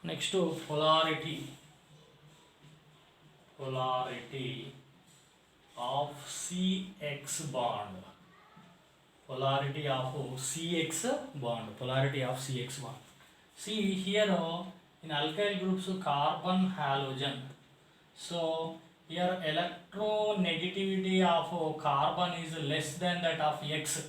Next to polarity of CX bond. Polarity of CX bond. Polarity of CX bond. See here in alkyl groups carbon halogen. So here electronegativity of carbon is less than that of X.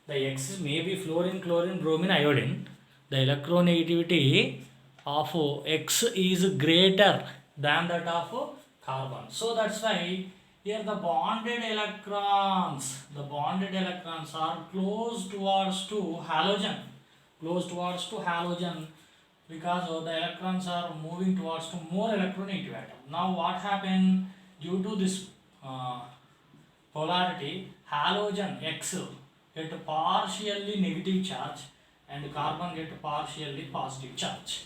The X may be fluorine, chlorine, bromine, iodine. The electronegativity of X is greater than that of carbon. So that's why here the bonded electrons are close towards to halogen because the electrons are moving towards to more electronegative atom. Now what happened due to this uh, polarity, halogen X get partially negative charge and carbon get partially positive charge.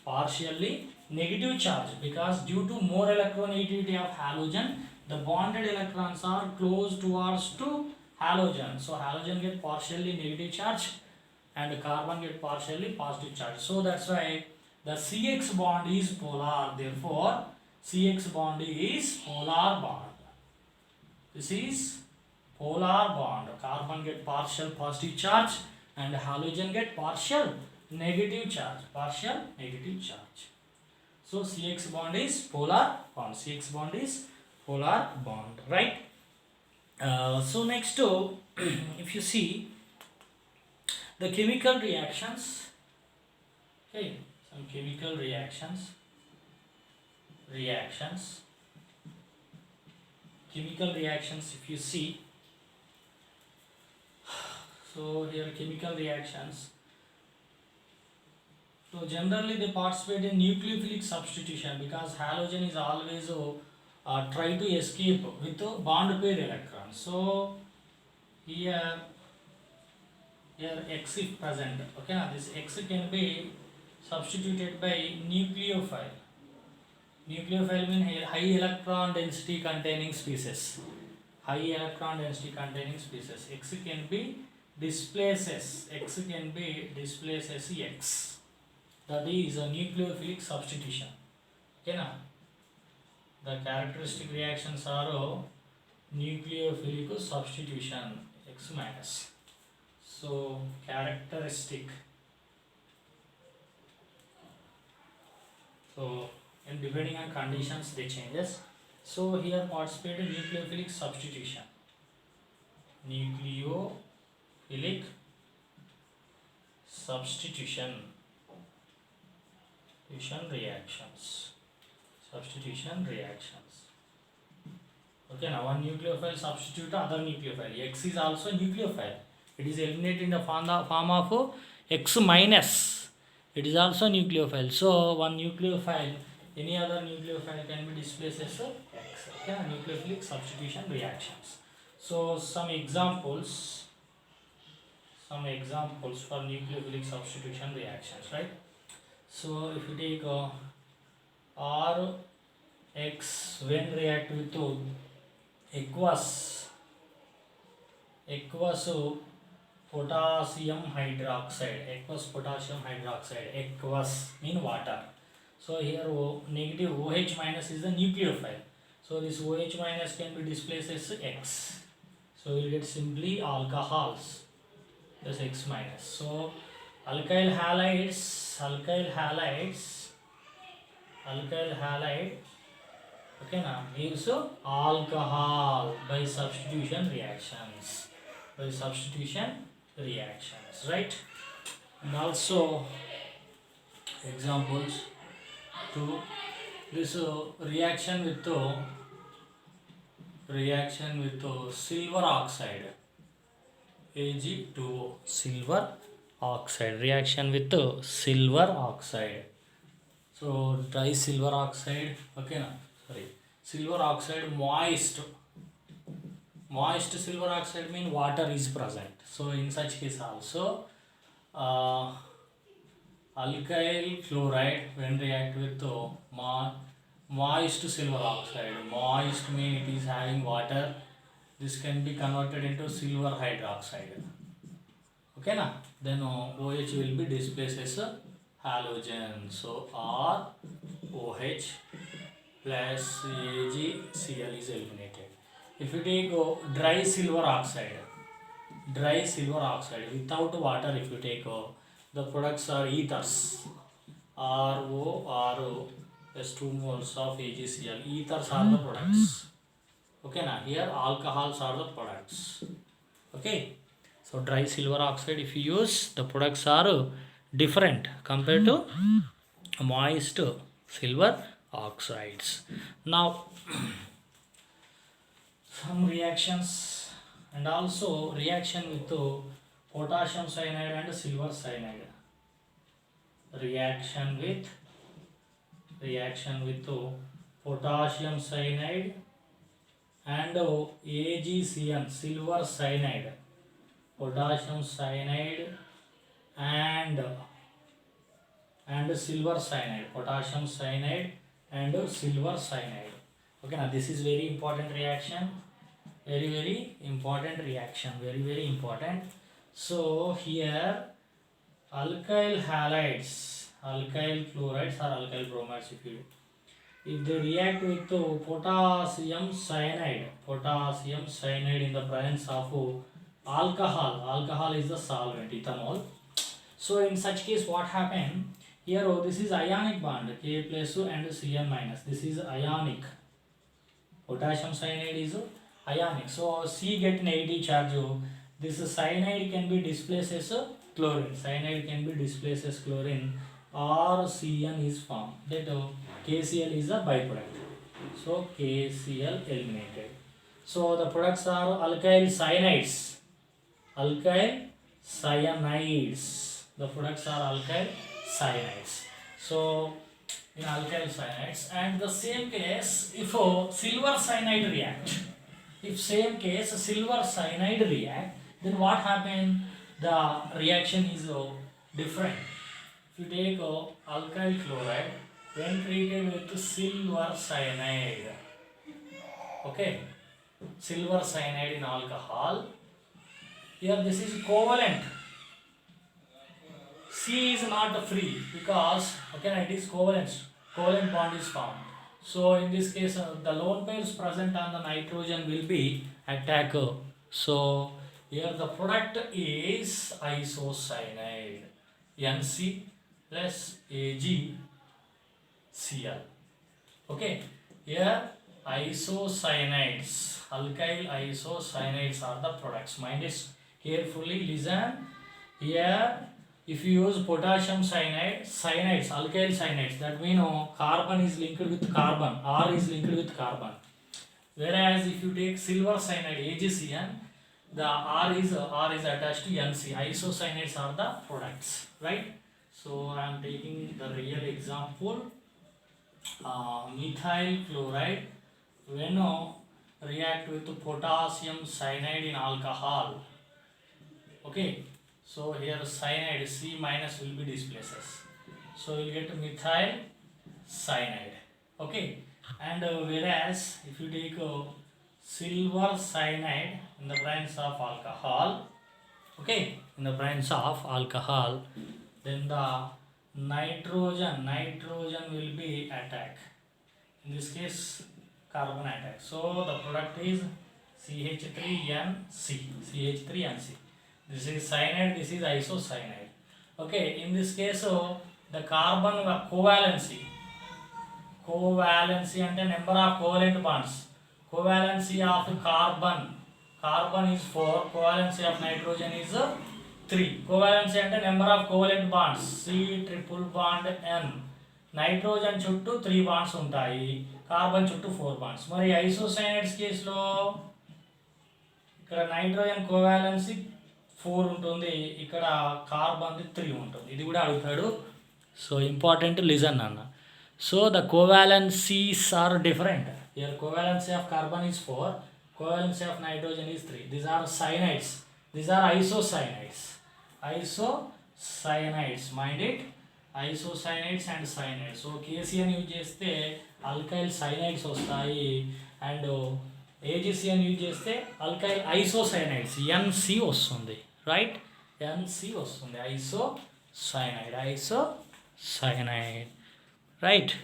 Partially negative charge because due to more electronegativity of halogen, the bonded electrons are close towards to halogen. So halogen get partially negative charge and carbon get partially positive charge. So that's why the CX bond is polar. Therefore, CX bond is polar bond. This is polar bond. Carbon get partial positive charge and halogen get partial negative charge. Partial negative charge. So CX bond is polar bond. CX bond is polar bond, right? So next to if you see the chemical reactions, okay, some chemical reactions, chemical reactions. If you see, so here chemical reactions. So generally they participate in nucleophilic substitution because halogen is always try to escape with bond pair electron. So here X if present, okay, now this X can be substituted by nucleophile. Nucleophile means high electron density containing species. High electron density containing species. X can be displaces. X can be displaces X. That is a nucleophilic substitution. Okay, now the characteristic reactions are nucleophilic substitution X minus. So characteristic. So and depending on conditions they changes. So here participate in nucleophilic substitution. Nucleophilic substitution reactions. Substitution reactions. Okay, now one nucleophile substitute other nucleophile. X is also nucleophile. It is eliminated in the form of X minus. It is also nucleophile. So one nucleophile, any other nucleophile can be displaced as X. Okay, nucleophilic substitution reactions. So some examples for nucleophilic substitution reactions, right? So if you take RX when react with aqueous potassium hydroxide. Aqueous potassium hydroxide. Aqueous mean water. So here negative OH minus is the nucleophile. So this OH minus can be displaced as X. So we will get simply alcohols plus X minus. So alkyl halide, okay, now gives alcohol by substitution reactions. Right? And also examples to this reaction with silver oxide, Ag2O, silver oxide, reaction with silver oxide. So dry silver oxide, okay, na, silver oxide moist silver oxide mean water is present. So in such case also alkyl chloride when react with moist silver oxide, moist mean it is having water, this can be converted into silver hydroxide. Okay, na, then OH will be displaced as halogen. So ROH plus AgCl is eliminated. If you take dry silver oxide without water, if you take the products are ethers, RORO plus 2 moles of AgCl. Ethers are the products. Okay, now here alcohols are the products. Okay, so dry silver oxide if you use, the products are different compared to moist silver oxides. Now some reactions, and also reaction with potassium cyanide and silver cyanide. Reaction with potassium cyanide and AgCN, silver cyanide. Potassium cyanide and silver cyanide. Potassium cyanide and silver cyanide. Okay, now this is very important reaction. Very important reaction. Very important. So here alkyl halides, alkyl chlorides or alkyl bromides, if they react with potassium cyanide in the presence of alcohol is the solvent, ethanol. So in such case what happen here, this is ionic bond, K plus and Cn minus, this is ionic. Potassium cyanide is ionic, so C get negative charge. This cyanide can be displaced as chlorine, or Cn is formed, that KCl is a byproduct, so KCl eliminated. So the products are alkyl cyanides, the products are alkyl cyanides. So in alkyl cyanides, and the same case if silver cyanide react, then what happen? The reaction is different. If you take alkyl chloride when treated with silver cyanide, okay, silver cyanide in alcohol, here this is covalent. C is not free because it is covalent bond is formed. So in this case the lone pairs present on the nitrogen will be attack. So here the product is isocyanide, NC plus AgCl. Okay, here isocyanides, alkyl isocyanides are the products. Mind is carefully listen. Here if you use potassium cyanides, alkyl cyanides, that means carbon is linked with carbon, R is linked with carbon. Whereas if you take silver cyanide, AgCN, the R is attached to NC. Isocyanides are the products, right? So I am taking the real example. Methyl chloride when react with potassium cyanide in alcohol. Okay, so here cyanide C minus will be displaced, so you will get methyl cyanide. Okay, and whereas if you take silver cyanide in the presence of alcohol, okay, then the nitrogen will be attack. In this case carbon attack. So the product is CH3NC. This is cyanide, this is isocyanide. Okay, in this case the carbon covalency అంటే number of covalent bonds. Covalency of carbon is 4, covalency of nitrogen is 3. Covalency అంటే number of covalent bonds, C triple bond N. Nitrogen చుట్టూ 3 bonds ఉంటాయి, carbon చుట్టూ 4 bonds. మరి isocyanides కేసులో ఇక్కడ nitrogen కోవాలెన్సీ 4 ఉంటుంది, ఇక్కడ కార్బన్ 3 ఉంటుంది. ఇది కూడా అడుగుతాడు, సో ఇంపార్టెంట్ లిజన్ అన్న. So the covalencies are different. Here covalency of carbon is 4, covalency of nitrogen is 3. These are cyanides, these are isocyanides. Mind it, isocyanides and cyanides. So KCN use చేస్తే alkyl cyanides వస్తాయి, and AgCN use చేస్తే alkyl isocyanides NC వస్తుంది, right? NC వస్తుంది, isocyanide. cyanide, right?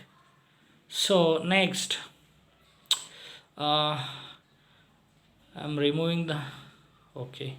So next, uh, I'm removing the, okay.